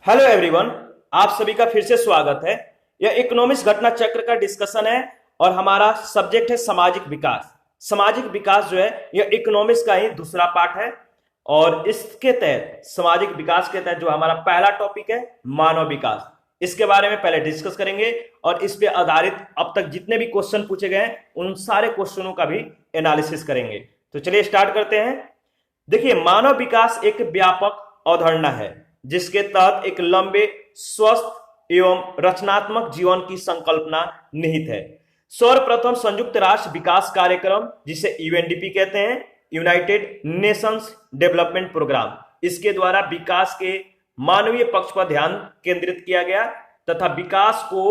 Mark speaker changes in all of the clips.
Speaker 1: Hello everyone. आप सभी का फिर से स्वागत है। यह इकोनॉमिक्स घटना चक्र का डिस्कशन है और हमारा सब्जेक्ट है सामाजिक विकास। सामाजिक विकास जो है यह इकोनॉमिक्स का ही दूसरा पार्ट है और इसके तहत सामाजिक विकास के तहत जो हमारा पहला टॉपिक है मानव विकास, इसके बारे में पहले डिस्कस करेंगे और इस पे आधारित अब तक जितने भी क्वेश्चन पूछे गए हैं उन सारे क्वेश्चनों का भी एनालिसिस करेंगे। तो चलिए स्टार्ट करते हैं। देखिए, मानव विकास एक व्यापक अवधारणा है जिसके तहत एक लंबे, स्वस्थ एवं रचनात्मक जीवन की संकल्पना निहित है। सर्वप्रथम संयुक्त राष्ट्र विकास कार्यक्रम, जिसे यूएनडीपी कहते हैं, यूनाइटेड नेशंस डेवलपमेंट प्रोग्राम, इसके द्वारा विकास के मानवीय पक्ष पर ध्यान केंद्रित किया गया तथा विकास को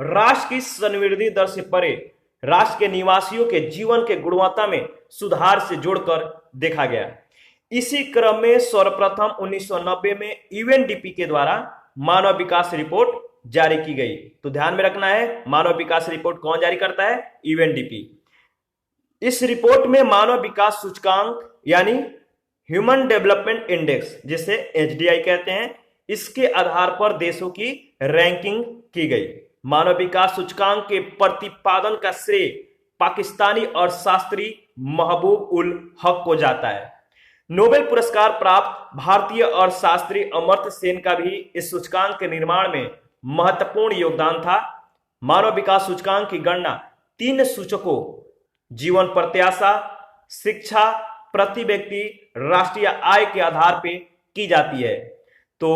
Speaker 1: राष्ट्र की समृद्धि दर से परे राष्ट्र के निवासियों के जीवन के गुणवत्ता में सुधार से जोड़कर देखा गया। इसी क्रम में सर्वप्रथम 1990 में यूएनडीपी के द्वारा मानव विकास रिपोर्ट जारी की गई। तो ध्यान में रखना है, मानव विकास रिपोर्ट कौन जारी करता है? यूएनडीपी। इस रिपोर्ट में मानव विकास सूचकांक यानी ह्यूमन डेवलपमेंट इंडेक्स, जिसे एचडीआई कहते हैं, इसके आधार पर देशों की रैंकिंग की गई। मानव विकास सूचकांक के प्रतिपादन का श्रेय पाकिस्तानी अर्थशास्त्री महबूब उल हक को जाता है। नोबेल पुरस्कार प्राप्त भारतीय अर्थशास्त्री अमर्त्य सेन का भी इस सूचकांक के निर्माण में महत्वपूर्ण योगदान था। मानव विकास सूचकांक की गणना 3 सूचकों जीवन प्रत्याशा, शिक्षा, प्रति व्यक्ति राष्ट्रीय आय के आधार पर की जाती है। तो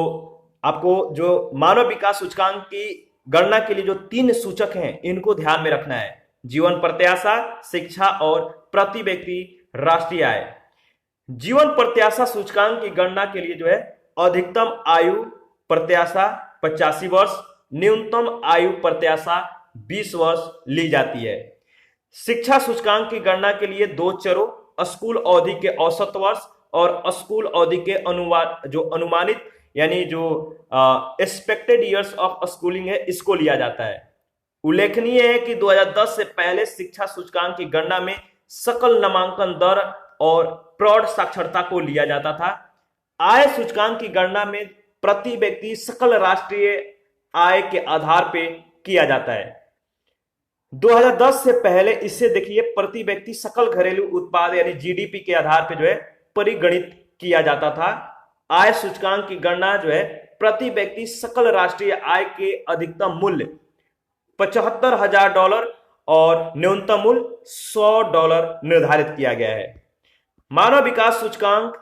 Speaker 1: आपको जो मानव विकास सूचकांक की गणना के लिए जो 3 सूचक हैं इनको ध्यान में रखना है: जीवन प्रत्याशा, शिक्षा और प्रति व्यक्ति राष्ट्रीय आय। जीवन प्रत्याशा सूचकांक की गणना के लिए जो है अधिकतम आयु प्रत्याशा 85 वर्ष, न्यूनतम आयु प्रत्याशा 20 वर्ष ली जाती है। शिक्षा सूचकांक की गणना के लिए 2 चरों, स्कूल अवधि के औसत वर्ष और स्कूल अवधि के अनुमानित यानी जो एक्सपेक्टेड ईयर्स ऑफ स्कूलिंग है, इसको लिया जाता है। उल्लेखनीय है कि 2010 से पहले शिक्षा सूचकांक की गणना में सकल नामांकन दर और प्रौढ़ साक्षरता को लिया जाता था। आय सूचकांक की गणना में प्रति व्यक्ति सकल राष्ट्रीय आय के आधार पर किया जाता है। 2010 से पहले इसे देखिए प्रति व्यक्ति सकल घरेलू उत्पाद यानी जीडीपी के आधार पर जो है परिगणित किया जाता था। आय सूचकांक की गणना जो है प्रति व्यक्ति सकल राष्ट्रीय आय के अधिकतम मूल्य $75,000 और न्यूनतम मूल्य $100 निर्धारित किया गया है। मानव विकास सूचकांक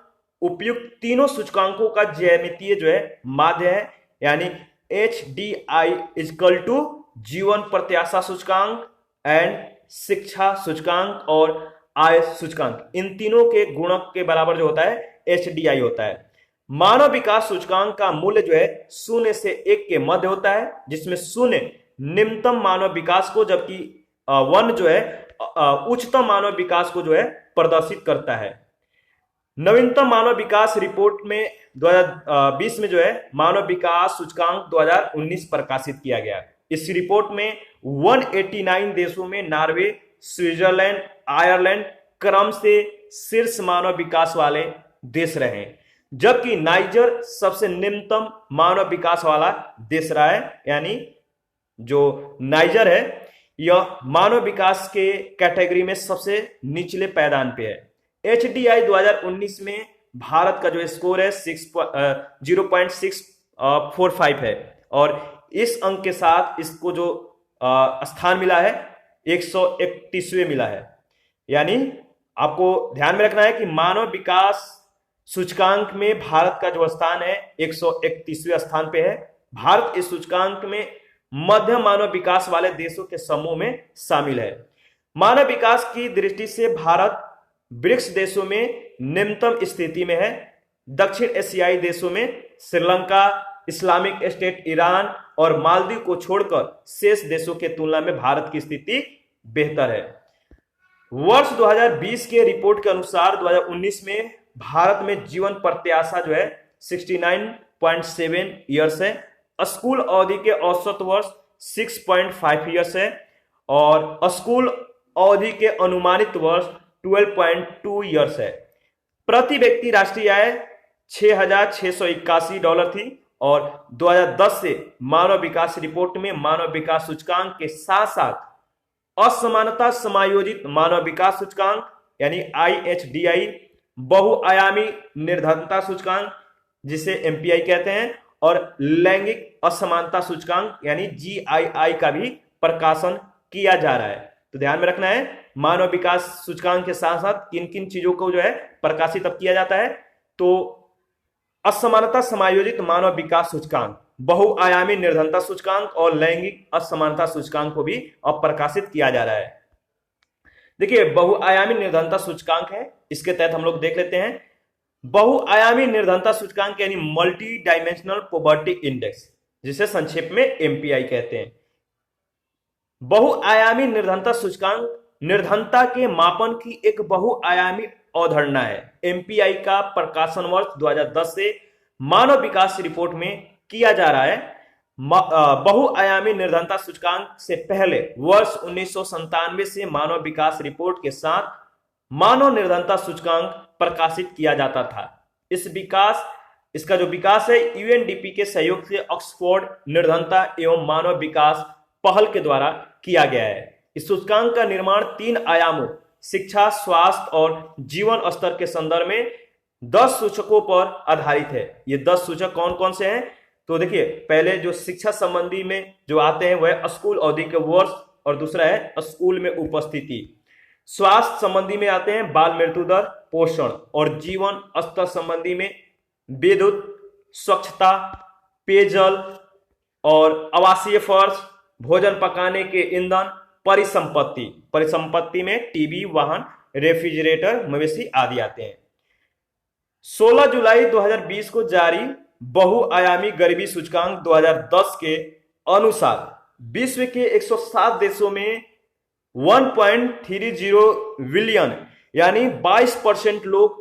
Speaker 1: उपयुक्त तीनों सूचकांकों का ज्यामितीय जो है माध्य है, यानी HDI इक्वल टू जीवन प्रत्याशा सूचकांक एंड शिक्षा सूचकांक और आय सूचकांक, इन तीनों के गुणक के बराबर जो होता है HDI होता है। मानव विकास सूचकांक का मूल्य जो है 0 से 1 के मध्य होता है, जिसमें 0 निम्नतम मानव विकास को जबकि 1 जो है उच्चतम मानव विकास को जो है प्रदर्शित करता है। नवीनतम मानव विकास रिपोर्ट में 2020 में जो है मानव विकास सूचकांक 2019 प्रकाशित किया गया। इस रिपोर्ट में 189 देशों में नॉर्वे, स्विट्जरलैंड, आयरलैंड क्रम से शीर्ष मानव विकास वाले देश रहे, जबकि नाइजर सबसे निम्नतम मानव विकास वाला देश रहा है। यानी जो नाइजर है यह मानव विकास के कैटेगरी में सबसे निचले पायदान पे है। HDI 2019 में भारत का जो स्कोर है 0.645 है और इस अंक के साथ इसको जो स्थान मिला है 131वें मिला है। यानी आपको ध्यान में रखना है कि मानव विकास सूचकांक में भारत का जो स्थान है 131वें स्थान पे है। भारत इस सूचकांक में मध्यम मानव विकास वाले देशों के समूह में शामिल है। मानव विकास की दृष्टि से भारत ब्रिक्स देशों में निम्नतम स्थिति में है। दक्षिण एशियाई देशों में श्रीलंका, इस्लामिक स्टेट ईरान और मालदीव को छोड़कर शेष देशों के तुलना में भारत की स्थिति बेहतर है। वर्ष 2020 के रिपोर्ट के अनुसार 2019 में भारत में जीवन प्रत्याशा जो है 69.7 ईयर्स है। स्कूल अवधि के औसत वर्ष 6.5 ईयर्स है और स्कूल अवधि के अनुमानित वर्ष 12.2 ईयर्स है। प्रति व्यक्ति राष्ट्रीय आय $6,681 थी और 2010 से मानव विकास रिपोर्ट में मानव विकास सूचकांक के साथ साथ असमानता समायोजित मानव विकास सूचकांक यानी IHDI, बहुआयामी निर्धनता सूचकांक जिसे MPI कहते हैं, और लैंगिक असमानता सूचकांक यानी GII का भी प्रकाशन किया जा रहा है। तो ध्यान में रखना है, मानव विकास सूचकांक के साथ साथ किन किन चीजों को जो है प्रकाशित अब किया जाता है, तो असमानता समायोजित मानव विकास सूचकांक, बहुआयामी निर्धनता सूचकांक और लैंगिक असमानता सूचकांक को भी अब प्रकाशित किया जा रहा है। देखिए, बहुआयामी निर्धनता सूचकांक है, इसके तहत हम लोग देख लेते हैं। बहुआयामी निर्धनता सूचकांक यानी मल्टी डायमेंशनल पॉवर्टी इंडेक्स, जिसे संक्षेप में MPI कहते हैं। बहुआयामी निर्धनता सूचकांक निर्धनता के मापन की एक बहुआयामी अवधारणा है। MPI का प्रकाशन वर्ष 2010 से मानव विकास रिपोर्ट में किया जा रहा है। बहुआयामी निर्धनता सूचकांक से पहले वर्ष 1997 से मानव विकास रिपोर्ट के साथ मानव निर्धनता सूचकांक प्रकाशित किया जाता था। इसका जो विकास है UNDP के सहयोग से ऑक्सफोर्ड निर्धनता एवं मानव विकास पहल के द्वारा किया गया है। इस सूचकांक का निर्माण 3 आयामों शिक्षा, स्वास्थ्य और जीवन स्तर के संदर्भ में 10 सूचकों पर आधारित है। ये 10 सूचक कौन कौन से हैं? तो देखिए, पहले जो शिक्षा संबंधी में जो आते हैं वह स्कूल अवधि के वर्ष, और दूसरा है स्कूल में उपस्थिति। स्वास्थ्य संबंधी में आते हैं बाल मृत्यु दर, पोषण, और जीवन स्तर संबंधी में विद्युत, स्वच्छता, पेयजल और आवासीय फर्श, भोजन पकाने के ईंधन, परिसंपत्ति में टीवी, वाहन, रेफ्रिजरेटर, मवेशी आदि आते हैं। 16 जुलाई 2020 को जारी बहुआयामी गरीबी सूचकांक 2010 के अनुसार विश्व के 107 देशों में 1.30 बिलियन यानी 22% लोग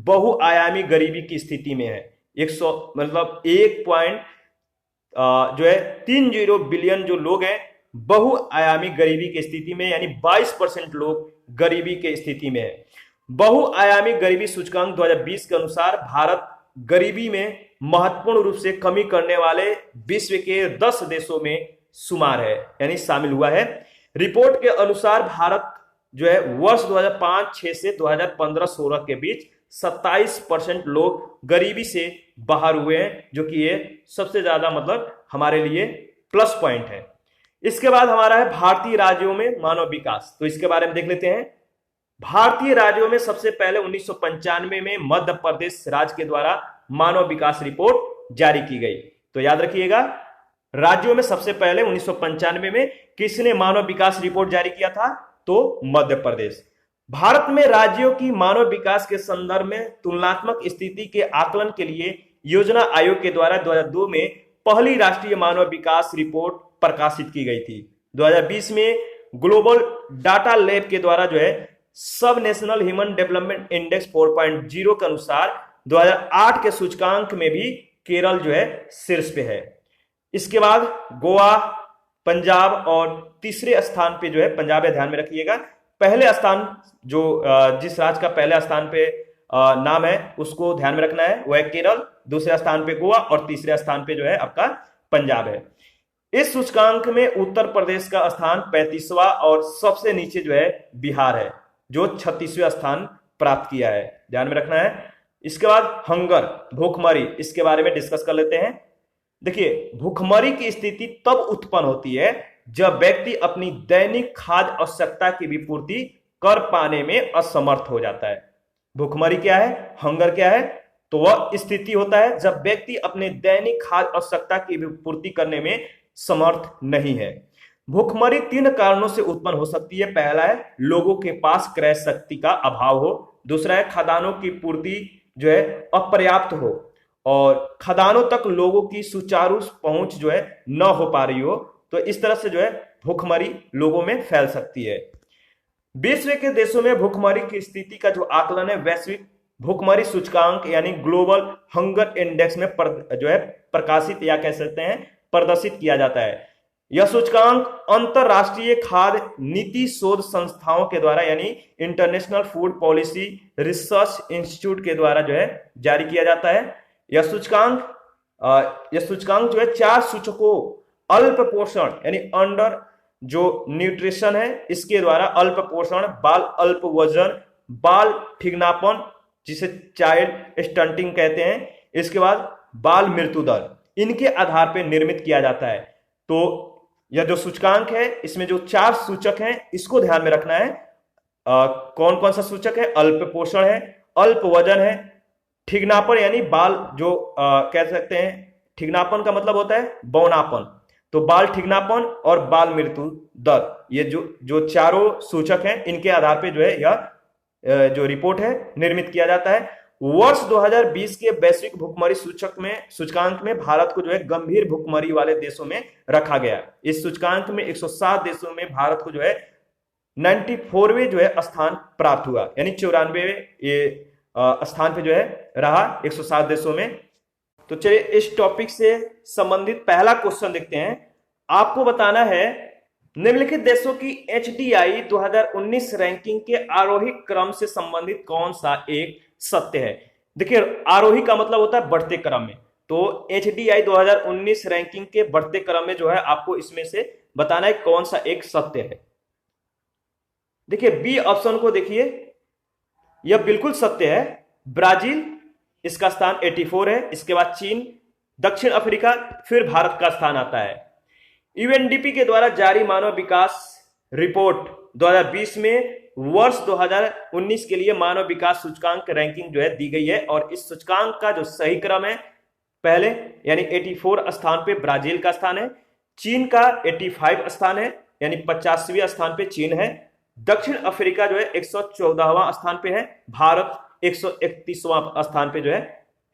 Speaker 1: बहुआयामी गरीबी की स्थिति में है। 100 मतलब 1.30 बिलियन जो लोग हैं बहुआयामी गरीबी की स्थिति में, यानी 22% लोग गरीबी के स्थिति में है। बहुआयामी गरीबी सूचकांक 2020 के अनुसार भारत गरीबी में महत्वपूर्ण रूप से कमी करने वाले विश्व के 10 देशों में शुमार है, यानी शामिल हुआ है। रिपोर्ट के अनुसार भारत जो है वर्ष 2005-6 से 2015-16 के बीच 27% लोग गरीबी से बाहर हुए हैं, जो कि ये सबसे ज्यादा मतलब हमारे लिए प्लस पॉइंट है। इसके बाद हमारा है भारतीय राज्यों में मानव विकास, तो इसके बारे में देख लेते हैं। भारतीय राज्यों में सबसे पहले 1995 में मध्य प्रदेश राज्य के द्वारा मानव विकास रिपोर्ट जारी की गई। तो याद रखिएगा, राज्यों में सबसे पहले 1995 में किसने मानव विकास रिपोर्ट जारी किया था? तो मध्य प्रदेश। भारत में राज्यों की मानव विकास के संदर्भ में तुलनात्मक स्थिति के आकलन के लिए योजना आयोग के द्वारा 2002 में पहली राष्ट्रीय मानव विकास रिपोर्ट प्रकाशित की गई थी। 2020 में ग्लोबल डाटा लैब के द्वारा जो है सब नेशनल ह्यूमन डेवलपमेंट इंडेक्स 4.0 के अनुसार 2008 के सूचकांक में भी केरल जो है शीर्ष पे है। इसके बाद गोवा, पंजाब और तीसरे स्थान पे जो है पंजाब है, ध्यान में रखिएगा। पहले स्थान जो जिस राज्य का पहले स्थान पे नाम है उसको ध्यान में रखना है, वह है केरल, दूसरे स्थान पे गोवा और तीसरे स्थान पे जो है आपका पंजाब है। इस सूचकांक में उत्तर प्रदेश का स्थान 35वां और सबसे नीचे जो है बिहार है, जो 36वें स्थान प्राप्त किया है, ध्यान में रखना है। इसके बाद हंगर, भूखमरी, इसके बारे में डिस्कस कर लेते हैं। देखिए, भूखमरी की स्थिति तब उत्पन्न होती है जब व्यक्ति अपनी दैनिक खाद्य आवश्यकता की भी पूर्ति कर पाने में असमर्थ हो जाता है। भूखमरी क्या है, हंगर क्या है? तो वह स्थिति होता है जब व्यक्ति अपने दैनिक खाद्य आवश्यकता की भी पूर्ति करने में समर्थ नहीं है। भूखमरी 3 कारणों से उत्पन्न हो सकती है। पहला है लोगों के पास क्रय शक्ति का अभाव हो, दूसरा है खदानों की पूर्ति जो है अपर्याप्त हो और खदानों तक लोगों की सुचारू पहुंच जो है न हो पा रही हो, तो इस तरह से जो है भूखमरी लोगों में फैल सकती है। विश्व के देशों में भूखमरी की स्थिति का जो आकलन है वैश्विक भूखमरी सूचकांक यानी ग्लोबल हंगर इंडेक्स में जो है प्रकाशित या कह सकते हैं प्रदर्शित किया जाता है। यह सूचकांक अंतरराष्ट्रीय खाद्य नीति शोध संस्थाओं के द्वारा यानी international food policy research institute के द्वारा जो है जारी किया जाता है। यह सूचकांक यह सूचकांक जो है 4 सूचकों अल्प पोषण यानी अंडर जो न्यूट्रिशन है इसके द्वारा अल्प पोषण, बाल अल्प वजन, बाल ठिगनापन जिसे चाइल्ड स्टंटिंग कहते हैं, इसके बाद बाल मृत्यु दर, इनके आधार पर निर्मित किया जाता है। तो यह जो सूचकांक है इसमें जो 4 सूचक हैं इसको ध्यान में रखना है। कौन कौन सा सूचक है? अल्प पोषण है, अल्प वजन है, ठिगनापन यानी बाल जो कह सकते हैं, ठिगनापन का मतलब होता है बौनापन, तो बाल ठिगनापन और बाल मृत्यु दर, ये जो चारों सूचक हैं इनके आधार पे जो है यह जो रिपोर्ट है निर्मित किया जाता है। वर्ष 2020 के वैश्विक भुखमरी सूचकांक में भारत को जो है गंभीर भुखमरी वाले देशों में रखा गया। इस सूचकांक में 107 देशों में भारत को जो है 94वें जो है स्थान प्राप्त हुआ, यानी 94वें ये स्थान पे जो है रहा 107 देशों में। तो चलिए इस टॉपिक से संबंधित पहला क्वेश्चन देखते हैं। आपको बताना है निम्नलिखित देशों की HDI 2019 रैंकिंग के आरोही क्रम से संबंधित कौन सा एक सत्य है। देखिए आरोही का मतलब होता है बढ़ते क्रम में, तो HDI 2019 रैंकिंग के बढ़ते क्रम में जो है आपको इसमें से बताना है कौन सा एक सत्य है। देखिए बी ऑप्शन को देखिए, यह बिल्कुल सत्य है। ब्राजील इसका स्थान 84 है, इसके बाद चीन, दक्षिण अफ्रीका, फिर भारत का स्थान आता है। UNDP के द्वारा जारी मानव विकास रिपोर्ट 2020 में वर्ष 2019 के लिए मानव विकास सूचकांक रैंकिंग जो है दी गई है, और इस सूचकांक का जो सही क्रम है पहले यानी 84 स्थान पे ब्राजील का स्थान है, चीन का 85 स्थान है यानी 50वें स्थान पे चीन है, दक्षिण अफ्रीका जो है 114वां स्थान पे है, भारत 131वां स्थान पे जो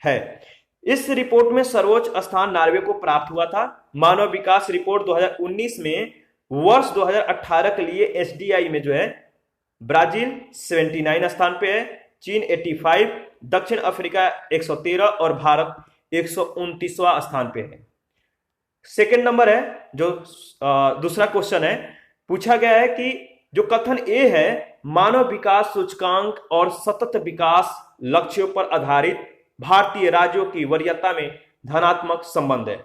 Speaker 1: है। इस रिपोर्ट में सर्वोच्च स्थान नॉर्वे को प्राप्त हुआ था। मानव विकास रिपोर्ट 2019 में वर्ष 2018 के लिए HDI में जो है ब्राजील 79 स्थान पे है, चीन 85, दक्षिण अफ्रीका 113 और भारत 129वां स्थान पे है। सेकंड नंबर है जो दूसरा क्वेश्चन है, पूछा गया है कि जो कथन ए है मानव विकास सूचकांक और सतत विकास लक्ष्यों पर आधारित भारतीय राज्यों की वरीयता में धनात्मक संबंध है।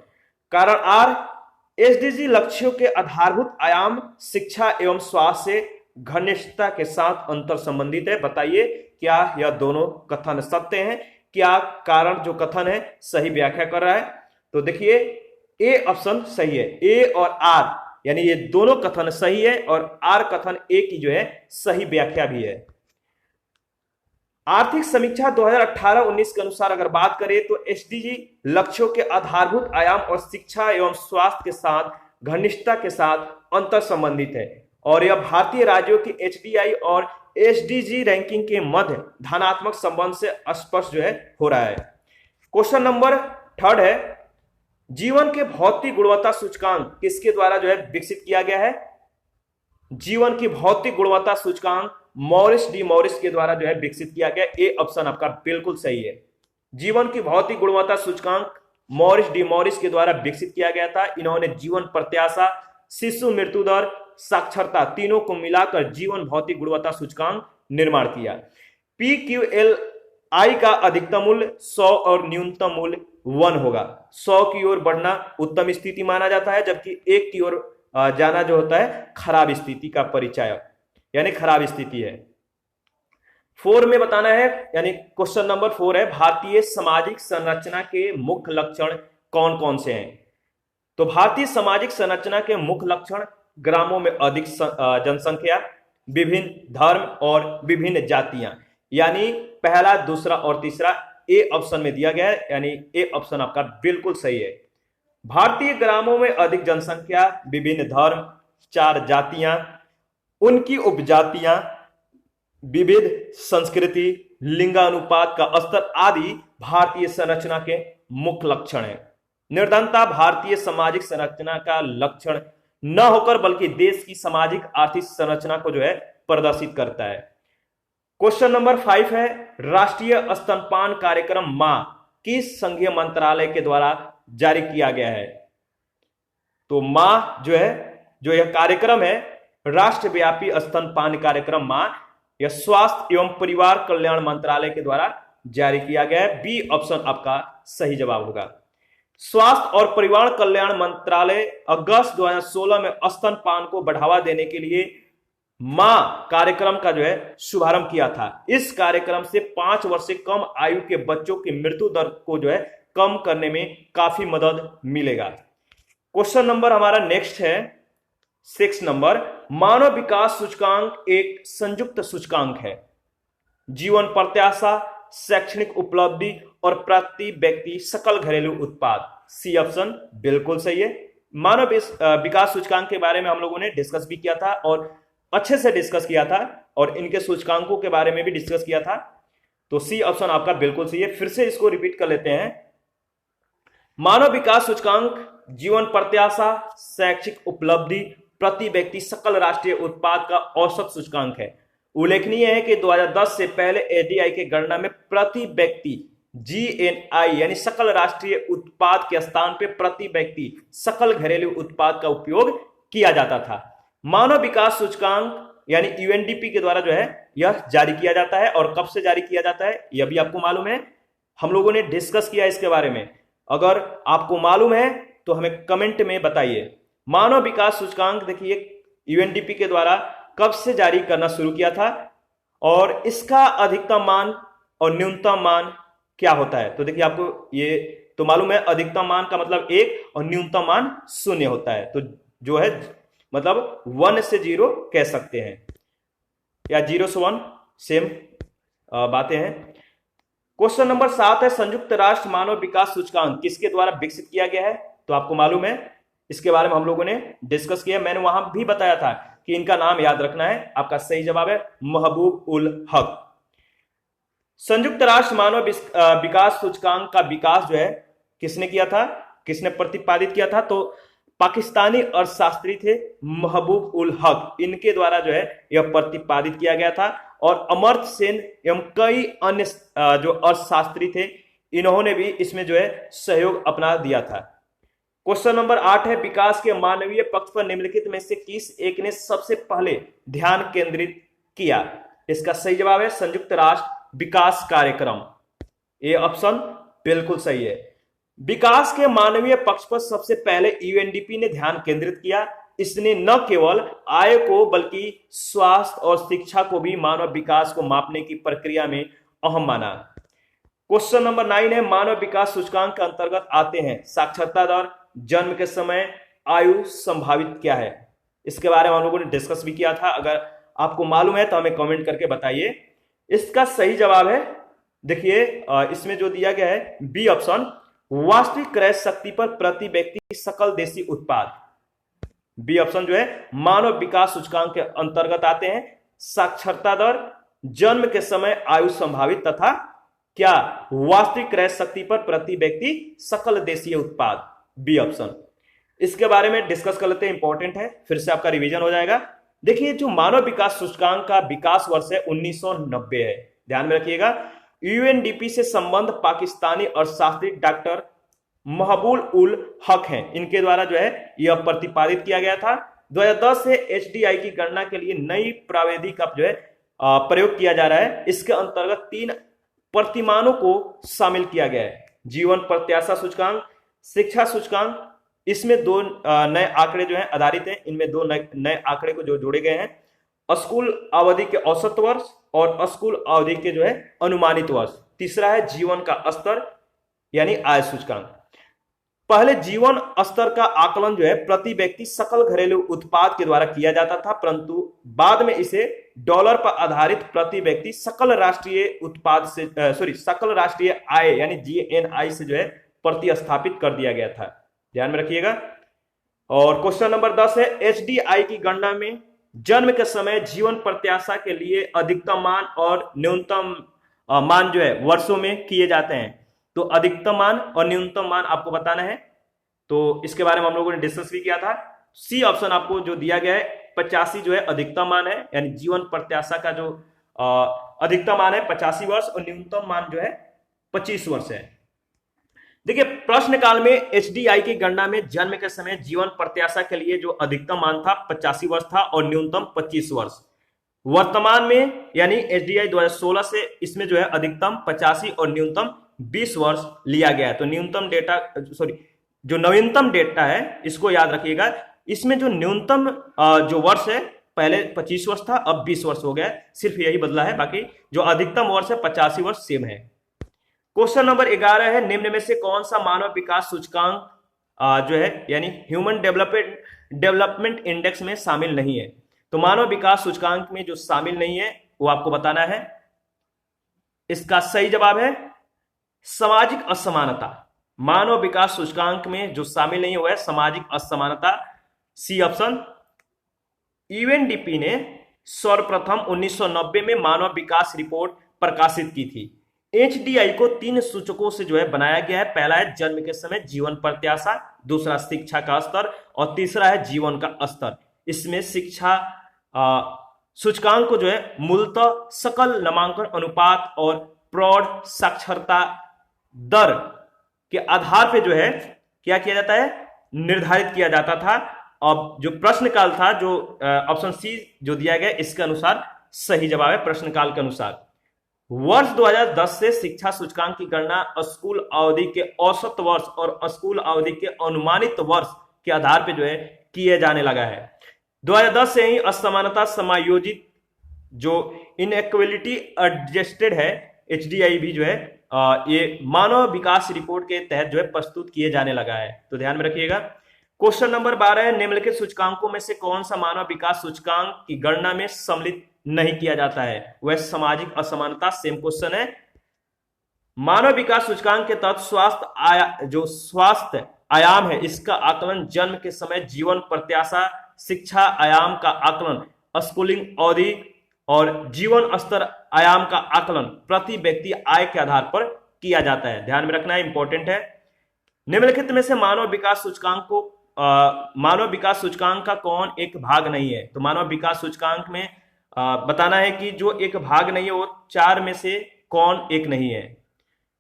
Speaker 1: कारण आर, SDG लक्ष्यों के आधारभूत आयाम शिक्षा एवं स्वास्थ्य से घनिष्ठता के साथ अंतर संबंधित है। बताइए क्या यह दोनों कथन सत्य हैं? क्या कारण जो कथन है सही व्याख्या कर रहा है? तो देखिए ए ऑप्शन सही है, ए और आर यानी ये दोनों कथन सही है और आर कथन ए की जो है सही व्याख्या भी है। आर्थिक समीक्षा 2018-19 के अनुसार अगर बात करें तो SDG लक्ष्यों के आधारभूत आयाम और शिक्षा एवं स्वास्थ्य के साथ घनिष्ठता के साथ अंतर संबंधित है, और यह भारतीय राज्यों की HDI और SDG रैंकिंग के मध्य धनात्मक संबंध से स्पष्ट जो है हो रहा है। क्वेश्चन नंबर थर्ड है, जीवन के भौतिक गुणवत्ता सूचकांक किसके द्वारा जो है विकसित किया गया है? जीवन की भौतिक गुणवत्ता सूचकांक मॉरिस डी मॉरिस के द्वारा जो है विकसित किया गया। ए ऑप्शन आपका बिल्कुल सही है। जीवन की भौतिक गुणवत्ता सूचकांक मॉरिस डी मॉरिस के द्वारा विकसित किया गया था। इन्होंने जीवन प्रत्याशा, शिशु मृत्यु दर, साक्षरता तीनों को मिलाकर जीवन भौतिक गुणवत्ता सूचकांक निर्माण किया। PQLI का अधिकतम मूल्य 100 और न्यूनतम मूल्य 1 होगा। 100 की ओर बढ़ना उत्तम स्थिति माना जाता है, जबकि 1 की ओर जाना जो होता है खराब स्थिति का परिचय यानी खराब स्थिति है। 4 में बताना है, यानी क्वेश्चन नंबर 4 है, भारतीय सामाजिक संरचना के मुख्य लक्षण कौन कौन से हैं? तो भारतीय सामाजिक संरचना के मुख्य लक्षण ग्रामों में अधिक जनसंख्या, विभिन्न धर्म और विभिन्न जातियां, यानी पहला, दूसरा और तीसरा ए ऑप्शन में दिया गया है, यानी ए ऑप्शन आपका बिल्कुल सही है। भारतीय ग्रामों में अधिक जनसंख्या, विभिन्न धर्म, 4 जातियां, उनकी उपजातियां, विविध संस्कृति, लिंगानुपात का स्तर आदि भारतीय संरचना के मुख्य लक्षण हैं। निर्धनता भारतीय सामाजिक संरचना का लक्षण न होकर बल्कि देश की सामाजिक आर्थिक संरचना को जो है प्रदर्शित करता है। क्वेश्चन नंबर 5 है, राष्ट्रीय स्तनपान कार्यक्रम मां किस संघीय मंत्रालय के द्वारा जारी किया गया है? तो मां जो है, जो यह कार्यक्रम है राष्ट्रव्यापी स्तनपान कार्यक्रम मां, यह स्वास्थ्य एवं परिवार कल्याण मंत्रालय के द्वारा जारी किया गया है। बी ऑप्शन आपका सही जवाब होगा। स्वास्थ्य और परिवार कल्याण मंत्रालय अगस्त 2016 में स्तनपान को बढ़ावा देने के लिए मां कार्यक्रम का जो है शुभारंभ किया था। इस कार्यक्रम से 5 वर्ष से कम आयु के बच्चों की मृत्यु दर को जो है कम करने में काफी मदद मिलेगा। क्वेश्चन नंबर हमारा नेक्स्ट है 6 नंबर। मानव विकास सूचकांक एक संयुक्त सूचकांक है। जीवन प्रत्याशा, शैक्षणिक उपलब्धि और प्रति व्यक्ति सकल घरेलू उत्पाद। सी ऑप्शन बिल्कुल सही है। मानव विकास सूचकांक के बारे में हम लोगों ने डिस्कस भी किया था और अच्छे से डिस्कस किया था और इनके सूचकांकों के बारे में भी डिस्कस किया था। तो सी ऑप्शन आपका बिल्कुल सही है। फिर से इसको रिपीट कर लेते हैं। मानव विकास सूचकांक जीवन प्रत्याशा, शैक्षिक उपलब्धि, प्रति व्यक्ति सकल राष्ट्रीय उत्पाद का औसत सूचकांक है। उल्लेखनीय है कि 2010 से पहले एसडीआई की गणना में प्रति व्यक्ति जीएनआई यानी सकल राष्ट्रीय उत्पाद के स्थान पे प्रति व्यक्ति सकल घरेलू उत्पाद का उपयोग किया जाता था। मानव विकास सूचकांक यानी यूएनडीपी के द्वारा जो है यह जारी किया जाता है। और कब से जारी किया जाता है यह भी आपको मालूम है, हम लोगों ने डिस्कस किया इसके बारे में। अगर आपको मालूम है तो हमें कमेंट में बताइए। मानव विकास सूचकांक देखिए यूएनडीपी के द्वारा कब से जारी करना शुरू किया था और इसका अधिकतम मान और न्यूनतम मान क्या होता है। तो देखिए आपको ये तो मालूम है, अधिकतम मान का मतलब 1 और न्यूनतम मान 0 होता है। तो जो है मतलब 1 से 0 कह सकते हैं या 0 से 1 सेम बातें हैं। क्वेश्चन नंबर 7 है संयुक्त राष्ट्र मानव विकास सूचकांक किसके द्वारा विकसित किया गया है। तो आपको मालूम है, इसके बारे में हम लोगों ने डिस्कस किया। मैंने वहां भी बताया था कि इनका नाम याद रखना है। आपका सही जवाब है महबूब उल हक। संयुक्त राष्ट्र मानव विकास सूचकांक का विकास जो है किसने किया था, किसने प्रतिपादित किया था। तो पाकिस्तानी अर्थशास्त्री थे महबूब उल हक, इनके द्वारा जो है यह प्रतिपादित किया गया था। और अमर्त्य सेन एवं कई अन्य जो अर्थशास्त्री थे इन्होंने भी इसमें जो है सहयोग अपना दिया था। क्वेश्चन नंबर 8 है विकास के मानवीय पक्ष पर निम्नलिखित में से किस एक ने सबसे पहले ध्यान केंद्रित किया। इसका सही जवाब है संयुक्त राष्ट्र विकास कार्यक्रम। ये ऑप्शन बिल्कुल सही है। विकास के मानवीय पक्ष पर सबसे पहले यूएनडीपी ने ध्यान केंद्रित किया। इसने न केवल आय को बल्कि स्वास्थ्य और शिक्षा को भी मानव विकास को मापने की प्रक्रिया में अहम माना। क्वेश्चन नंबर 9 है मानव विकास सूचकांक के अंतर्गत आते हैं साक्षरता दर, जन्म के समय, आयु संभावित क्या है। इसके बारे में हम लोगों ने डिस्कस भी किया था। अगर आपको मालूम है तो हमें कमेंट करके बताइए। इसका सही जवाब है देखिए इसमें जो दिया गया है बी ऑप्शन, वास्तविक क्रय शक्ति पर प्रति व्यक्ति सकल देशी उत्पाद। बी ऑप्शन जो है मानव विकास सूचकांक के अंतर्गत आते हैं साक्षरता दर, जन्म के समय, आयु संभावित तथा क्या वास्तविक क्रय शक्ति पर प्रति व्यक्ति सकल देशीय उत्पाद। B option. इसके बारे में डिस्कस कर लेते हैं, इंपॉर्टेंट है, फिर से आपका रिवीजन हो जाएगा। देखिए जो मानव विकास सूचकांक का विकास वर्ष है 1990 है, ध्यान में रखिएगा। यूएनडीपी से संबंध पाकिस्तानी अर्थशास्त्री डॉक्टर महबूब उल हक हैं, इनके द्वारा जो है यह प्रतिपादित किया गया था। 2010 से एचडीआई की गणना के लिए नई प्रावधान का जो है प्रयोग किया जा रहा है। इसके अंतर्गत 3 प्रतिमानों को शामिल किया गया है, जीवन प्रत्याशा सूचकांक, शिक्षा सूचकांक। इसमें 2 नए आंकड़े जो हैं आधारित हैं, इनमें 2 नए आंकड़े को जो जोड़े गए हैं, स्कूल अवधि के औसत वर्ष और स्कूल अवधि के जो है अनुमानित वर्ष। तीसरा है जीवन का स्तर यानी आय सूचकांक। पहले जीवन स्तर का आकलन जो है प्रति व्यक्ति सकल घरेलू उत्पाद के द्वारा किया जाता था, परंतु बाद में इसे डॉलर पर आधारित प्रति व्यक्ति सकल राष्ट्रीय उत्पाद से सकल राष्ट्रीय आय यानी जीएनआई से जो है प्रतिस्थापित कर दिया गया था, ध्यान में रखिएगा। और क्वेश्चन नंबर 10 है एचडीआई की गणना में जन्म के समय जीवन प्रत्याशा के लिए अधिकतम मान और न्यूनतम मान जो है वर्षों में किए जाते हैं। तो अधिकतम मान और न्यूनतम मान आपको बताना है, तो इसके बारे में हम लोगों ने डिस्कस भी किया था। सी ऑप्शन आपको जो दिया गया है 85 जो है अधिकतम मान है, यानी जीवन प्रत्याशा का जो अधिकतम मान है 85 वर्ष और न्यूनतम मान जो है 25 वर्ष है। देखिए प्रश्न काल में एचडीआई की गणना में जन्म के समय जीवन प्रत्याशा के लिए जो अधिकतम मान था 85 वर्ष था और न्यूनतम 25 वर्ष। वर्तमान में यानी एचडीआई 2016 से इसमें जो है अधिकतम 85 और न्यूनतम 20 वर्ष लिया गया है। तो न्यूनतम डेटा जो नवीनतम डेटा है इसको याद रखिएगा, इसमें जो न्यूनतम जो वर्ष है पहले 25 वर्ष था, अब 20 वर्ष हो गया है, सिर्फ यही बदला है, बाकी जो अधिकतम वर्ष है 85 वर्ष सेम है। क्वेश्चन नंबर 11 है, निम्न में से कौन सा मानव विकास सूचकांक जो है यानी ह्यूमन डेवलपमेंट इंडेक्स में शामिल नहीं है? तो मानव विकास सूचकांक में जो शामिल नहीं है वो आपको बताना है। इसका सही जवाब है सामाजिक असमानता। मानव विकास सूचकांक में जो शामिल नहीं हुआ है सामाजिक असमानता, सी ऑप्शन। यूएनडीपी ने सर्वप्रथम 1990 में मानव विकास रिपोर्ट प्रकाशित की थी। एचडीआई को 3 सूचकों से जो है बनाया गया है। पहला है जन्म के समय जीवन प्रत्याशा, दूसरा शिक्षा का स्तर और तीसरा है जीवन का स्तर। इसमें शिक्षा सूचकांक को जो है मूलतः सकल नामांकन अनुपात और प्रौढ़ साक्षरता दर के आधार पे जो है क्या किया जाता है, निर्धारित किया जाता था। अब जो प्रश्नकाल था, जो ऑप्शन सी जो दिया गया इसके अनुसार सही जवाब है प्रश्नकाल के अनुसार। वर्ष 2010 से शिक्षा सूचकांक की गणना स्कूल अवधि के औसत वर्ष और स्कूल अवधि के अनुमानित वर्ष के आधार पर जो है किए जाने लगा है। 2010 से ही असमानता समायोजित जो इनइक्वालिटी एडजस्टेड है एचडीआई भी जो है ये मानव विकास रिपोर्ट के तहत जो है प्रस्तुत किए जाने लगा है, तो ध्यान में रखिएगा। क्वेश्चन नंबर 12 है, निम्नलिखित सूचकांकों में से कौन सा मानव विकास सूचकांक की गणना में सम्मिलित नहीं किया जाता है? वह सामाजिक असमानता। सेम क्वेश्चन है। मानव विकास सूचकांक के तहत स्वास्थ्य आयाम है, इसका आकलन जन्म के समय जीवन प्रत्याशा, शिक्षा आयाम का आकलन स्कूलिंग अवधि और जीवन स्तर आयाम का आकलन प्रति व्यक्ति आय के आधार पर किया जाता है। ध्यान में रखना है, इंपॉर्टेंट है। निम्नलिखित में से मानव विकास सूचकांक का कौन एक भाग नहीं है? तो मानव विकास सूचकांक में बताना है कि जो एक भाग नहीं है वो 4 में से कौन एक नहीं है।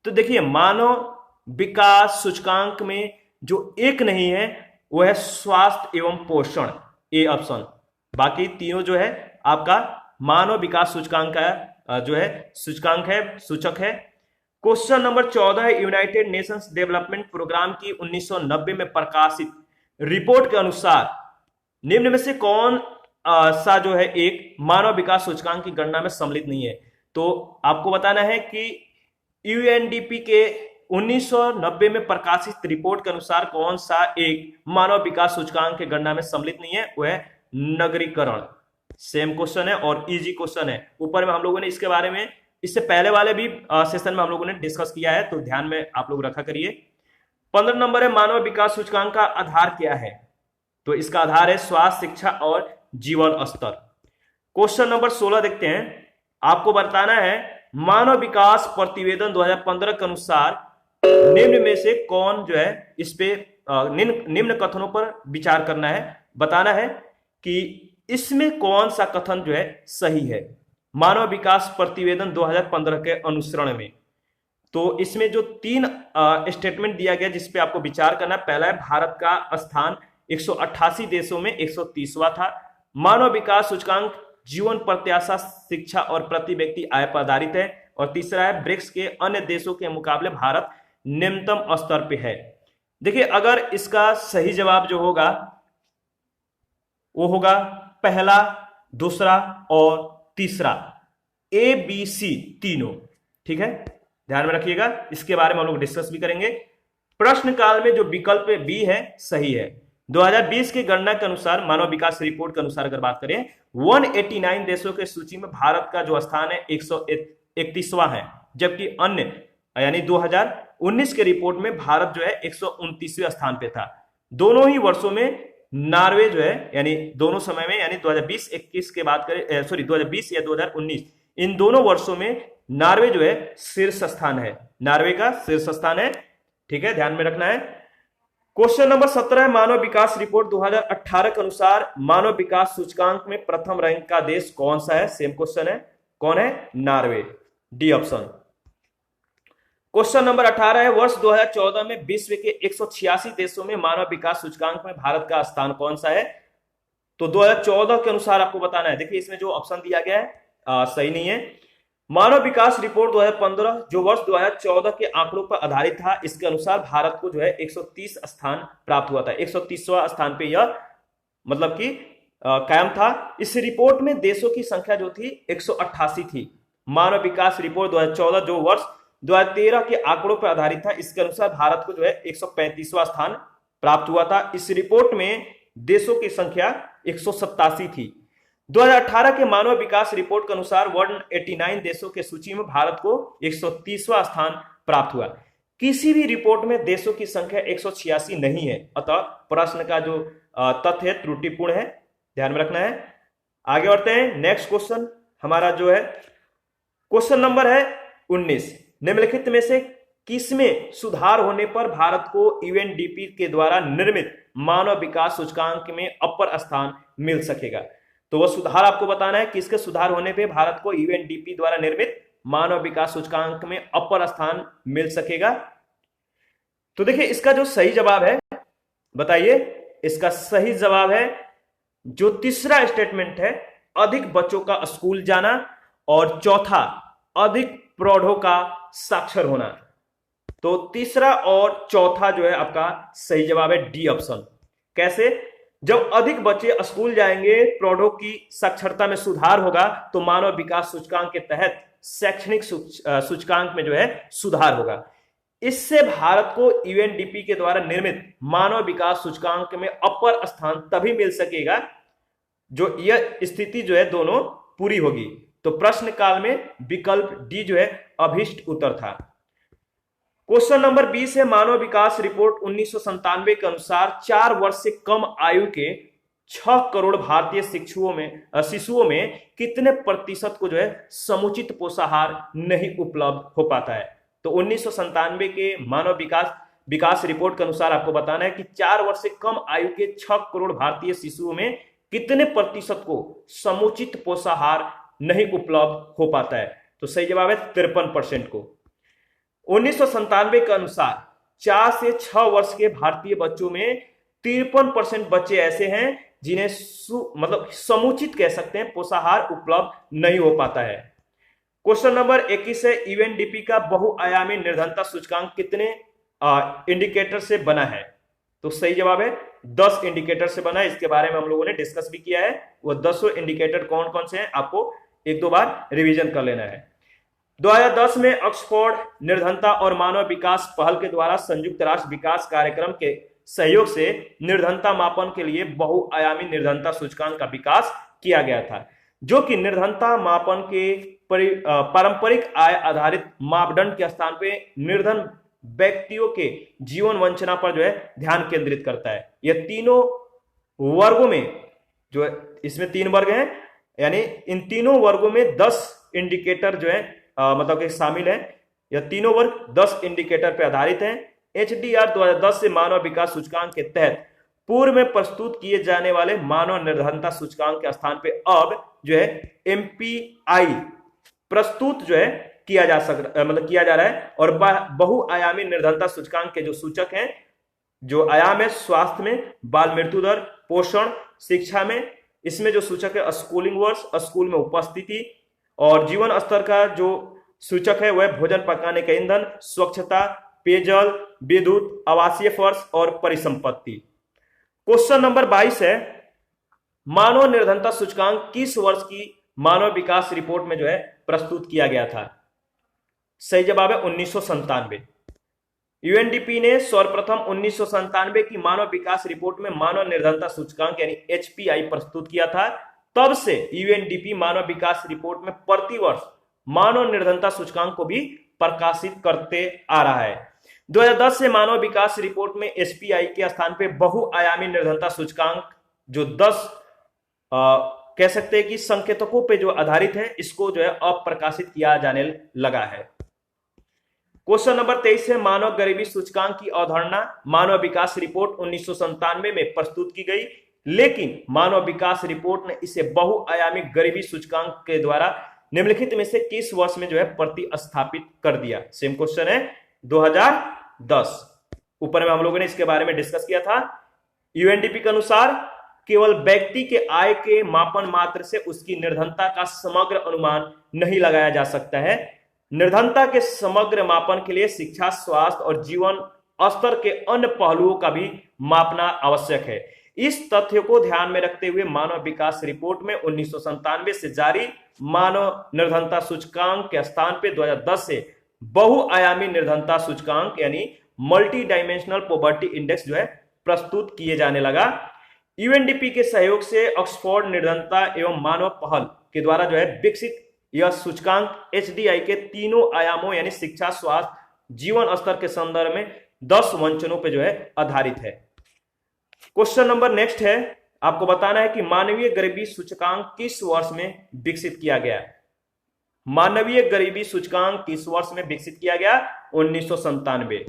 Speaker 1: तो देखिए मानव विकास सूचकांक में जो एक नहीं है वो है स्वास्थ्य एवं पोषण, ए ऑप्शन। बाकी तीनों जो है आपका मानव विकास सूचकांक का जो है सूचक है। क्वेश्चन नंबर 14 है, यूनाइटेड नेशंस डेवलपमेंट प्रोग्राम की 1990 में प्रकाशित रिपोर्ट के अनुसार निम्न में से कौन सा जो है एक मानव विकास सूचकांक की गणना में सम्मिलित नहीं है? तो आपको बताना है कि यूएनडीपी के 1990 में प्रकाशित रिपोर्ट के अनुसार कौन सा एक मानव विकास सूचकांक की गणना में सम्मिलित नहीं है, वह है नगरीकरण। सेम क्वेश्चन है और इजी क्वेश्चन है। ऊपर में हम लोगों ने इसके बारे में इससे पहले वाले भी सेशन में हम लोगों ने डिस्कस किया है, तो ध्यान में आप लोग रखा करिए। 15 नंबर है, मानव विकास सूचकांक का आधार क्या है? तो इसका आधार है स्वास्थ्य, शिक्षा और जीवन स्तर। क्वेश्चन नंबर 16 देखते हैं। आपको बताना है मानव विकास प्रतिवेदन 2015 के अनुसार निम्न में से कौन जो है इस पे निम्न कथनों पर विचार करना है, बताना है कि इसमें कौन सा कथन जो है सही है मानव विकास प्रतिवेदन 2015 के अनुसरण में। तो इसमें जो 3 स्टेटमेंट दिया गया जिस पे आपको विचार करना है, पहला है भारत का स्थान 188 देशों में 130वां था। मानव विकास सूचकांक जीवन प्रत्याशा, शिक्षा और प्रति व्यक्ति आय पर आधारित है। और तीसरा है ब्रिक्स के अन्य देशों के मुकाबले भारत निम्नतम स्तर पे है। देखिए अगर इसका सही जवाब जो होगा वो होगा पहला, दूसरा और तीसरा, ए बी सी तीनों, ठीक है, ध्यान में रखिएगा। इसके बारे में हम लोग डिस्कस भी करेंगे। प्रश्न काल में जो विकल्प बी है सही है। 2020 की गणना के अनुसार मानव विकास रिपोर्ट के अनुसार अगर बात करें 189 देशों के सूची में भारत का जो स्थान है 131वां है, जबकि अन्य यानी 2019 के रिपोर्ट में भारत जो है 129वें स्थान पे था। दोनों ही वर्षों में नॉर्वे जो है यानी दोनों समय में यानी 2020-21 के बात करें 2020 या 2019 इन दोनों वर्षों में नॉर्वे जो है शीर्ष स्थान है, नॉर्वे का शीर्ष स्थान है, ठीक है, ध्यान में रखना है। क्वेश्चन नंबर 17 है, मानव विकास रिपोर्ट 2018 के अनुसार मानव विकास सूचकांक में प्रथम रैंक का देश कौन सा है? सेम क्वेश्चन है, कौन है? Norway, D option. Question number 18 है, वर्ष 2014 में विश्व के 186 देशों में मानव विकास सूचकांक में भारत का स्थान कौन सा है? तो 2014 के अनुसार आपको बताना है। देखिए इसमें जो ऑप्शन दिया गया है सही नहीं है। मानव विकास रिपोर्ट 2015 जो वर्ष 2014 के आंकड़ों पर आधारित था, इसके अनुसार भारत को जो है 130 स्थान प्राप्त हुआ था। 130वां स्थान पे यह मतलब कि कायम था। इस रिपोर्ट में देशों की संख्या जो थी 188 थी। मानव विकास रिपोर्ट 2014 जो वर्ष 2013 के आंकड़ों पर आधारित था, इसके अनुसार भारत को जो है 135वां स्थान प्राप्त हुआ था। इस रिपोर्ट में देशों की संख्या 187 थी। 2018 के मानव विकास रिपोर्ट के अनुसार 189 देशों के सूची में भारत को 130वां स्थान प्राप्त हुआ। किसी भी रिपोर्ट में देशों की संख्या 186 नहीं है, अतः प्रश्न का जो तथ्य है त्रुटिपूर्ण है, ध्यान में रखना है। आगे बढ़ते हैं। नेक्स्ट क्वेश्चन हमारा जो है क्वेश्चन नंबर है 19। निम्नलिखित में से किसमें सुधार होने पर भारत को यूएनडीपी के द्वारा निर्मित मानव विकास सूचकांक में अपर स्थान मिल सकेगा? तो वह सुधार आपको बताना है, किसके सुधार होने पे भारत को यूएनडीपी द्वारा निर्मित मानव विकास सूचकांक में अपर स्थान मिल सकेगा। तो देखिए इसका जो सही जवाब है, बताइए, इसका सही जवाब है जो तीसरा स्टेटमेंट है, अधिक बच्चों का स्कूल जाना, और चौथा अधिक प्रौढ़ों का साक्षर होना। तो तीसरा और चौथा जो है आपका सही जवाब है डी ऑप्शन। कैसे? जब अधिक बच्चे स्कूल जाएंगे, प्रौढ़ों की साक्षरता में सुधार होगा, तो मानव विकास सूचकांक के तहत शैक्षणिक सूचकांक में जो है सुधार होगा। इससे भारत को यूएनडीपी के द्वारा निर्मित मानव विकास सूचकांक में अपर स्थान तभी मिल सकेगा जो यह स्थिति जो है दोनों पूरी होगी। तो प्रश्न काल में विकल्प डी जो है अभीष्ट उत्तर था। क्वेश्चन नंबर 20 है, मानव विकास रिपोर्ट 1997 के अनुसार 4 वर्ष से कम आयु के 6 करोड़ भारतीय शिशुओं में कितने प्रतिशत को जो है समुचित पोषाहार नहीं उपलब्ध हो पाता है? तो 1997 के मानव विकास रिपोर्ट के अनुसार आपको बताना है कि 4 वर्ष से कम आयु के 6 करोड़ भारतीय शिशुओं में कितने प्रतिशत को समुचित पोषाहार नहीं उपलब्ध हो पाता है? तो सही जवाब है 53% को। 1997 के अनुसार 4 से 6 वर्ष के भारतीय बच्चों में 53% बच्चे ऐसे हैं जिन्हें मतलब समुचित कह सकते हैं पोषाहार उपलब्ध नहीं हो पाता है। क्वेश्चन नंबर 21 है, यूएनडीपी का बहुआयामी निर्धनता सूचकांक कितने इंडिकेटर से बना है? तो सही जवाब है 10 इंडिकेटर से बना है। इसके बारे में हम लोगों ने डिस्कस भी किया है। वो 10 इंडिकेटर कौन कौन से हैं आपको एक दो बार रिवीजन कर लेना है। 2010 में ऑक्सफोर्ड निर्धनता और मानव विकास पहल के द्वारा संयुक्त राष्ट्र विकास कार्यक्रम के सहयोग से निर्धनता मापन के लिए बहुआयामी निर्धनता सूचकांक का विकास किया गया था, जो कि निर्धनता मापन के पारंपरिक आय आधारित मापदंड के स्थान पे निर्धन व्यक्तियों के जीवन वंचना पर जो है ध्यान केंद्रित करता है। यह तीनों वर्गों में जो है, इसमें 3 वर्ग हैं, यानी इन तीनों वर्गों में 10 इंडिकेटर जो है मतलब कि शामिल है। यह तीनों वर्ग 10 इंडिकेटर पर आधारित हैं। एचडीआर 2010 से मानव विकास सूचकांक के तहत पूर्व में प्रस्तुत किए जाने वाले मानव निर्धनता सूचकांक के स्थान पे अब जो है एमपीआई प्रस्तुत जो है किया जा रहा है। और बहुआयामी निर्धनता सूचकांक के जो सूचक हैं, जो आयाम है स्वास्थ्य में, बाल मृत्यु दर, पोषण, शिक्षा में, इसमें जो सूचक है स्कूलिंग वर्ष, स्कूल में उपस्थिति, और जीवन स्तर का जो सूचक है वह भोजन पकाने का ईंधन, स्वच्छता, पेयजल, विद्युत, आवासीय फर्श और परिसंपत्ति। क्वेश्चन नंबर 22 है, मानव निर्धनता सूचकांक किस वर्ष की मानव विकास रिपोर्ट में जो है प्रस्तुत किया गया था? सही जवाब है 1997। यूएनडीपी ने सर्वप्रथम 1997 की मानव विकास रिपोर्ट में मानव निर्धनता सूचकांक यानी एचपीआई प्रस्तुत किया था। तब से यूएनडीपी मानव विकास रिपोर्ट में प्रतिवर्ष मानव निर्धनता सूचकांक को भी प्रकाशित करते आ रहा है। 2010 से मानव विकास रिपोर्ट में एचपीआई के स्थान पे बहुआयामी निर्धनता सूचकांक जो 10 कह सकते हैं कि संकेतकों पे जो आधारित है, इसको जो है अब प्रकाशित किया जाने लगा है। क्वेश्चन नंबर 23 है, मानव गरीबी सूचकांक की अवधारणा मानव विकास रिपोर्ट 1997 में प्रस्तुत की गई, लेकिन मानव विकास रिपोर्ट ने इसे बहुआयामी गरीबी सूचकांक के द्वारा निम्नलिखित में से किस वर्ष में जो है प्रतिस्थापित कर दिया? सेम क्वेश्चन है 2010। ऊपर में हम लोगों ने इसके बारे में डिस्कस किया था। यूएनडीपी के अनुसार केवल व्यक्ति के आय के मापन मात्र से उसकी निर्धनता का समग्र अनुमान नहीं लगाया जा सकता है। निर्धनता के समग्र मापन के लिए शिक्षा, स्वास्थ्य और जीवन स्तर के अन्य पहलुओं का भी मापना आवश्यक है। इस तथ्य को ध्यान में रखते हुए मानव विकास रिपोर्ट में 1997 से जारी मानव निर्धनता सूचकांक के स्थान पे 2010 से बहुआयामी निर्धनता सूचकांक यानी मल्टी डायमेंशनल पॉवर्टी इंडेक्स जो है प्रस्तुत किए जाने लगा। यूएनडीपी के सहयोग से ऑक्सफोर्ड निर्धनता एवं मानव पहल के द्वारा जो है विकसित यह सूचकांक एचडीआई के तीनों आयामों यानी शिक्षा, स्वास्थ्य, जीवन स्तर के संदर्भ में 10 वंचनों पर जो है आधारित है। क्वेश्चन नंबर नेक्स्ट है, आपको बताना है कि मानवीय गरीबी सूचकांक किस वर्ष में विकसित किया गया। मानवीय गरीबी सूचकांक किस वर्ष में विकसित किया गया? 1997।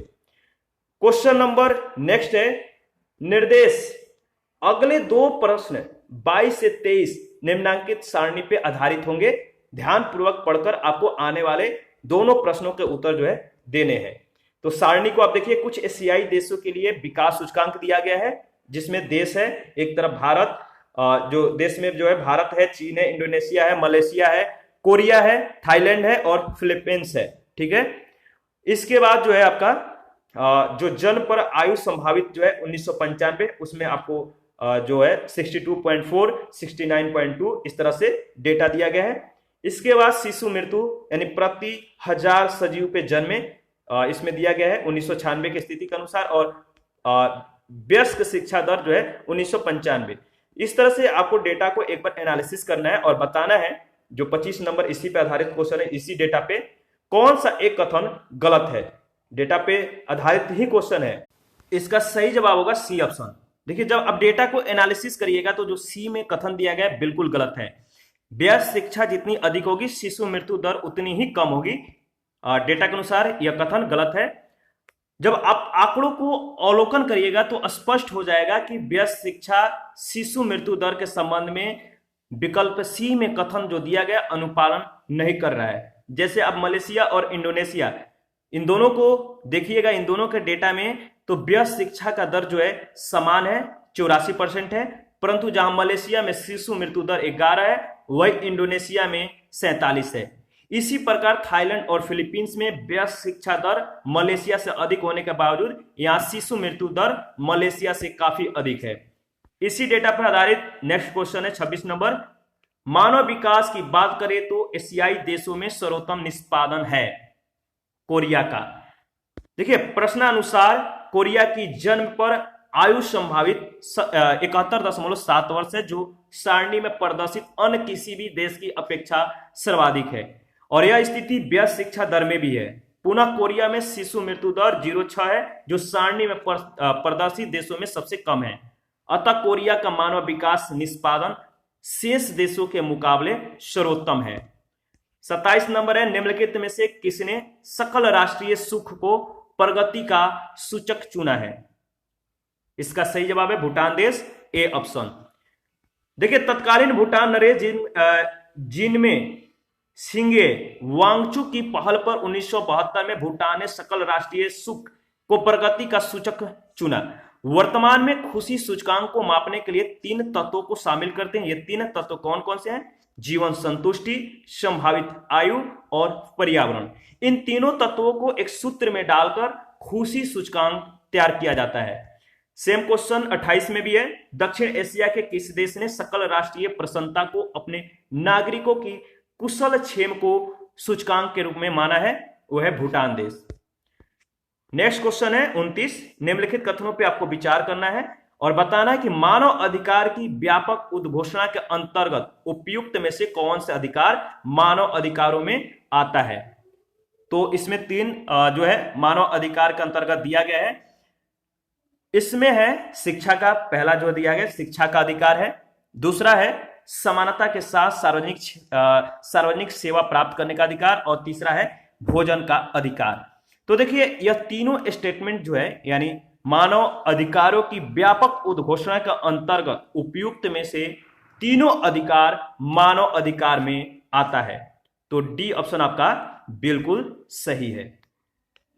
Speaker 1: क्वेश्चन नंबर नेक्स्ट है, निर्देश अगले दो प्रश्न 22 से 23 निम्नांकित सारणी पे आधारित होंगे। ध्यानपूर्वक पढ़कर आपको आने वाले दोनों प्रश्नों के उत्तर जो है देने हैं। तो सारणी को आप देखिए, कुछ एशियाई देशों के लिए विकास सूचकांक दिया गया है जिसमें देश है एक तरफ भारत, जो देश में जो है भारत है, चीन है, इंडोनेशिया है, मलेशिया है, कोरिया है, थाईलैंड है और फिलीपींस है। ठीक है, इसके बाद जो है आपका जो जन्म पर आयु संभावित जो है 1995 उसमें आपको जो है 62.4, 69.2 इस तरह से डेटा दिया गया है। इसके बाद शिशु मृत्यु यानी प्रति 1000 सजीव पे जन्मे इसमें दिया गया है 1996 की स्थिति के अनुसार, और वयस्क शिक्षा दर जो है 1995। इस तरह से आपको डेटा को एक बार एनालिसिस करना है और बताना है। जो 25 नंबर इसी पे आधारित क्वेश्चन है, इसी डेटा पे कौन सा एक कथन गलत है। डेटा पे आधारित ही क्वेश्चन है, इसका सही जवाब होगा सी ऑप्शन। देखिए, जब आप डेटा को एनालिसिस करिएगा तो जो सी में कथन दिया गया है बिल्कुल गलत है। वयस्क शिक्षा जितनी अधिक होगी शिशु मृत्यु दर उतनी ही कम होगी। डेटा के अनुसार यह कथन गलत है। जब आप आंकड़ों को अवलोकन करिएगा तो स्पष्ट हो जाएगा कि वयस्क शिक्षा शिशु मृत्यु दर के संबंध में विकल्प सी में कथन जो दिया गया अनुपालन नहीं कर रहा है। जैसे अब मलेशिया और इंडोनेशिया, इन दोनों को देखिएगा, इन दोनों के डेटा में तो वयस्क शिक्षा का दर जो है समान है, 84% है, परंतु जहां मलेशिया में शिशु मृत्यु दर 11 है वही इंडोनेशिया में 47 है। इसी प्रकार थाईलैंड और फिलीपींस में वयस्क शिक्षा दर मलेशिया से अधिक होने के बावजूद यहां शिशु मृत्यु दर मलेशिया से काफी अधिक है। इसी डेटा पर आधारित नेक्स्ट क्वेश्चन है 26 नंबर, मानव विकास की बात करें तो एशियाई देशों में सर्वोत्तम निष्पादन है कोरिया का। देखिए, प्रश्नानुसार कोरिया की जन्म पर आयु संभावित 71.7 वर्ष है, जो सारणी में प्रदर्शित अन्य किसी भी देश की अपेक्षा सर्वाधिक है, और यह स्थिति वयस्क शिक्षा दर में भी है। पुनः कोरिया में शिशु मृत्यु दर 0.6 है, जो सारणी में प्रदर्शित देशों में सबसे कम है। अतः कोरिया का मानव विकास निष्पादन शेष देशों के मुकाबले सर्वोत्तम है। 27 नंबर है, निम्नलिखित में से किसने सकल राष्ट्रीय सुख को प्रगति का सूचक चुना है? इसका सही जवाब है भूटान देश, ए ऑप्शन। देखिए, तत्कालीन भूटान नरेश जिनमें सिंगे वांगचू की पहल पर 1972 में भूटान ने सकल राष्ट्रीय सुख को प्रगति का सूचक चुना। वर्तमान में खुशी सूचकांक को मापने के लिए 3 तत्वों को शामिल करते हैं। ये 3 तत्व कौन कौन से हैं? जीवन संतुष्टि, संभावित आयु और पर्यावरण। इन तीनों तत्वों को एक सूत्र में डालकर खुशी सूचकांक तैयार किया जाता है। सेम क्वेश्चन 28 में भी है, दक्षिण एशिया के किस देश ने सकल राष्ट्रीय प्रसन्नता को अपने नागरिकों की कुशल क्षेम को सूचकांक के रूप में माना है? वो है भूटान देश। नेक्स्ट क्वेश्चन है 29, निम्नलिखित कथनों पे आपको विचार करना है और बताना है कि मानव अधिकार की व्यापक उद्घोषणा के अंतर्गत उपयुक्त में से कौन से अधिकार मानव अधिकारों में आता है। तो इसमें 3 जो है मानव अधिकार के अंतर्गत दिया गया है। इसमें है शिक्षा का, पहला जो दिया गया शिक्षा का अधिकार है। दूसरा है समानता के साथ सार्वजनिक सेवा प्राप्त करने का अधिकार, और तीसरा है भोजन का अधिकार। तो देखिए, यह तीनों स्टेटमेंट जो है यानी मानव अधिकारों की व्यापक उद्घोषणा के अंतर्गत उपयुक्त में से तीनों अधिकार मानव अधिकार में आता है। तो डी ऑप्शन आपका बिल्कुल सही है,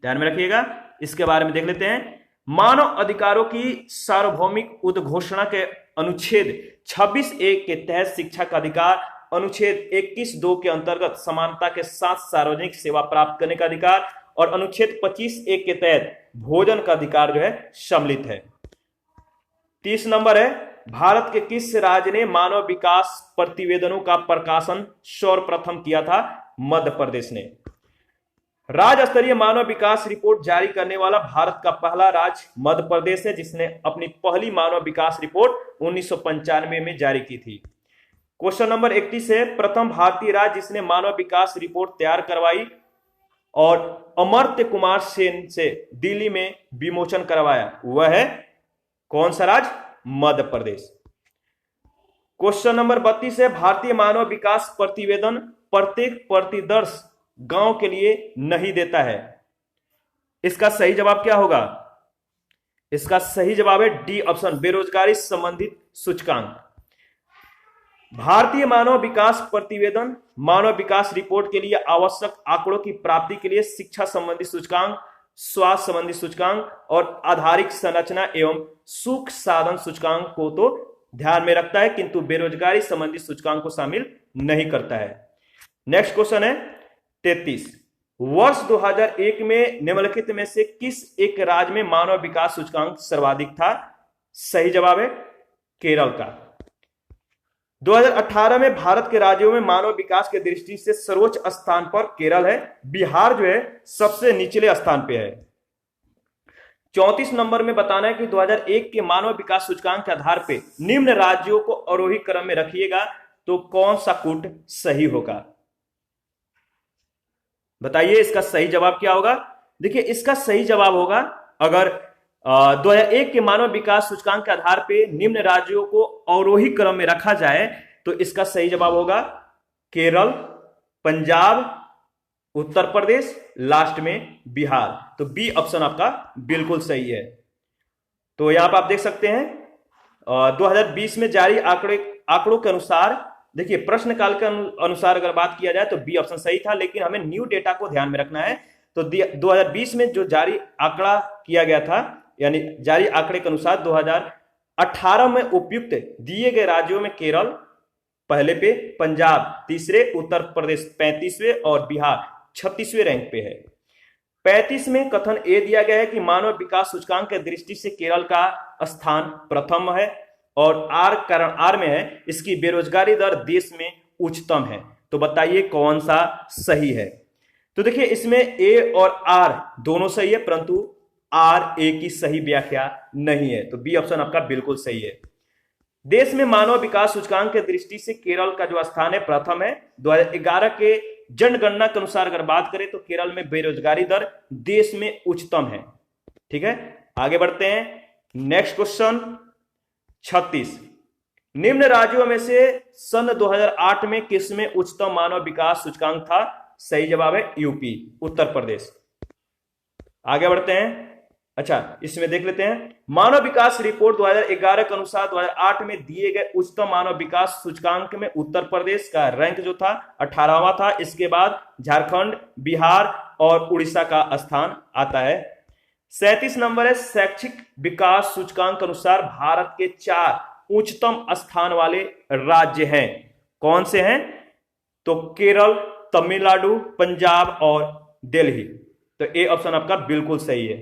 Speaker 1: ध्यान में रखिएगा। इसके बारे में देख लेते हैं। मानव अधिकारों की सार्वभौमिक उद्घोषणा के अनुच्छेद 26(a) के तहत शिक्षा का अधिकार, अनुच्छेद 21(2) के अंतर्गत समानता के साथ सार्वजनिक सेवा प्राप्त करने का अधिकार और अनुच्छेद 25(a) के तहत भोजन का अधिकार जो है सम्मिलित है। 30 नंबर है, भारत के किस राज्य ने मानव विकास प्रतिवेदनों का प्रकाशन सर्वप्रथम किया था? मध्य प्रदेश ने। राज्य स्तरीय मानव विकास रिपोर्ट जारी करने वाला भारत का पहला राज्य मध्य प्रदेश है, जिसने अपनी पहली मानव विकास रिपोर्ट 1995 में जारी की थी। क्वेश्चन नंबर 31 है, प्रथम भारतीय राज्य जिसने मानव विकास रिपोर्ट तैयार करवाई और अमर्त्य कुमार सेन से दिल्ली में विमोचन करवाया, वह है कौन सा राज्य? मध्य प्रदेश। क्वेश्चन नंबर 32 है, भारतीय मानव विकास प्रतिवेदन प्रत्येक प्रतिदर्श गांव के लिए नहीं देता है। इसका सही जवाब क्या होगा? इसका सही जवाब है डी ऑप्शन, बेरोजगारी संबंधित सूचकांक। भारतीय मानव विकास प्रतिवेदन मानव विकास रिपोर्ट के लिए आवश्यक आंकड़ों की प्राप्ति के लिए शिक्षा संबंधी सूचकांक, स्वास्थ्य संबंधी सूचकांक और आधारिक संरचना एवं सुख साधन सूचकांक को तो ध्यान में रखता है, किंतु बेरोजगारी संबंधी सूचकांक को शामिल नहीं करता है। नेक्स्ट क्वेश्चन है 33, वर्ष 2001 में निम्नलिखित में से किस एक राज्य में मानव विकास सूचकांक सर्वाधिक था? सही जवाब है केरल का। 2018 में भारत के राज्यों में मानव विकास की दृष्टि से सर्वोच्च स्थान पर केरल है, बिहार जो है सबसे निचले स्थान पे है। 34 नंबर में बताना है कि 2001 के मानव विकास सूचकांक के आधार पे निम्न राज्यों को आरोही क्रम में रखिएगा तो कौन सा कूट सही होगा? बताइए इसका सही जवाब क्या होगा? देखिए इसका सही जवाब होगा, अगर 2001 के मानव विकास सूचकांक के आधार पे निम्न राज्यों को अवरोही क्रम में रखा जाए तो इसका सही जवाब होगा केरल, पंजाब, उत्तर प्रदेश, लास्ट में बिहार। तो बी ऑप्शन आपका बिल्कुल सही है। तो यहां पर आप देख सकते हैं 2020 में जारी आंकड़ों के अनुसार, देखिए प्रश्न काल के अनुसार अगर बात किया जाए तो बी ऑप्शन सही था, लेकिन हमें न्यू डेटा को ध्यान में रखना है। तो 2020 में जो जारी आंकड़ा किया गया था, यानी जारी आंकड़े के अनुसार 2018 में उपयुक्त दिए गए राज्यों में केरल पहले पे, पंजाब तीसरे, उत्तर प्रदेश 35वें और बिहार 36वें रैंक पे है। 35 में कथन ए दिया गया है कि मानव विकास सूचकांक की दृष्टि से केरल का स्थान प्रथम है और आर में है इसकी बेरोजगारी दर देश में उच्चतम है। तो बताइए कौन सा सही है? तो देखिए इसमें ए और आर दोनों सही है, परंतु आर ए की सही व्याख्या नहीं है। तो बी ऑप्शन आपका बिल्कुल सही है। देश में मानव विकास सूचकांक की दृष्टि से केरल का जो स्थान है प्रथम है। 2011 के जनगणना के अनुसार अगर बात करें तो केरल में बेरोजगारी दर देश में उच्चतम है। ठीक है, आगे बढ़ते हैं। नेक्स्ट क्वेश्चन 36, निम्न राज्यों में से सन 2008 में किस में उच्चतम मानव विकास सूचकांक था? सही जवाब है यूपी, उत्तर प्रदेश। आगे बढ़ते हैं। अच्छा, इसमें देख लेते हैं मानव विकास रिपोर्ट 2011 के अनुसार 2008 में दिए गए उच्चतम मानव विकास सूचकांक में उत्तर प्रदेश का रैंक जो था 18वां था। इसके बाद झारखंड, बिहार और उड़ीसा का स्थान आता है। 37 नंबर है, शैक्षिक विकास सूचकांक के अनुसार भारत के 4 उच्चतम स्थान वाले राज्य हैं। कौन से हैं? तो केरल, तमिलनाडु, पंजाब और दिल्ली। तो ए ऑप्शन आपका बिल्कुल सही है।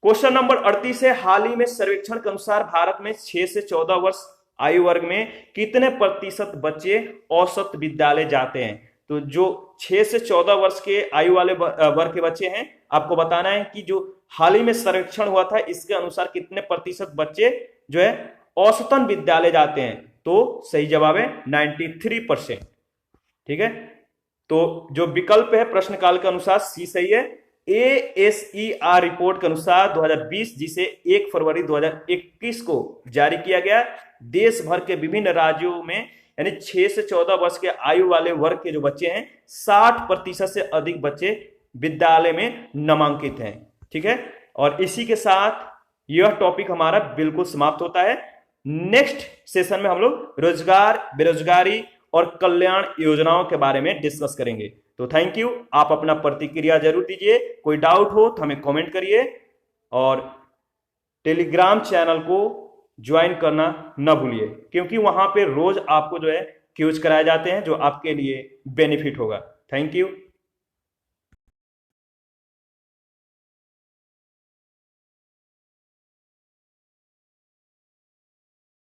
Speaker 1: क्वेश्चन नंबर 38 है, हाल ही में सर्वेक्षण के अनुसार भारत में 6 से 14 वर्ष आयु वर्ग में कितने प्रतिशत बच्चे औसत विद्यालय जाते हैं? तो जो 6 से 14 वर्ष के आयु वाले वर्ग के बच्चे हैं, आपको बताना है कि जो हाल ही में सर्वेक्षण हुआ था इसके अनुसार कितने प्रतिशत बच्चे जो है औसतन विद्यालय जाते हैं। तो सही जवाब है 93%। ठीक है, तो जो विकल्प है प्रश्न काल के अनुसार सी सही है। ASER रिपोर्ट के अनुसार 2020, जिसे 1 फरवरी 2021 को जारी किया गया, देश भर के विभिन्न राज्यों में यानी 6 से 14 वर्ष के आयु वाले वर्ग के जो बच्चे हैं 60% से अधिक बच्चे विद्यालय में नामांकित हैं। ठीक है, और इसी के साथ यह टॉपिक हमारा बिल्कुल समाप्त होता है। नेक्स्ट सेशन में हम लोग रोजगार, बेरोजगारी और कल्याण योजनाओं के बारे में डिस्कस करेंगे। तो थैंक यू, आप अपना प्रतिक्रिया जरूर दीजिए। कोई डाउट हो तो हमें कमेंट करिए और टेलीग्राम चैनल को ज्वाइन करना न भूलिए, क्योंकि वहां पे रोज आपको जो है क्यूज कराए जाते हैं जो आपके लिए बेनिफिट होगा। Thank you.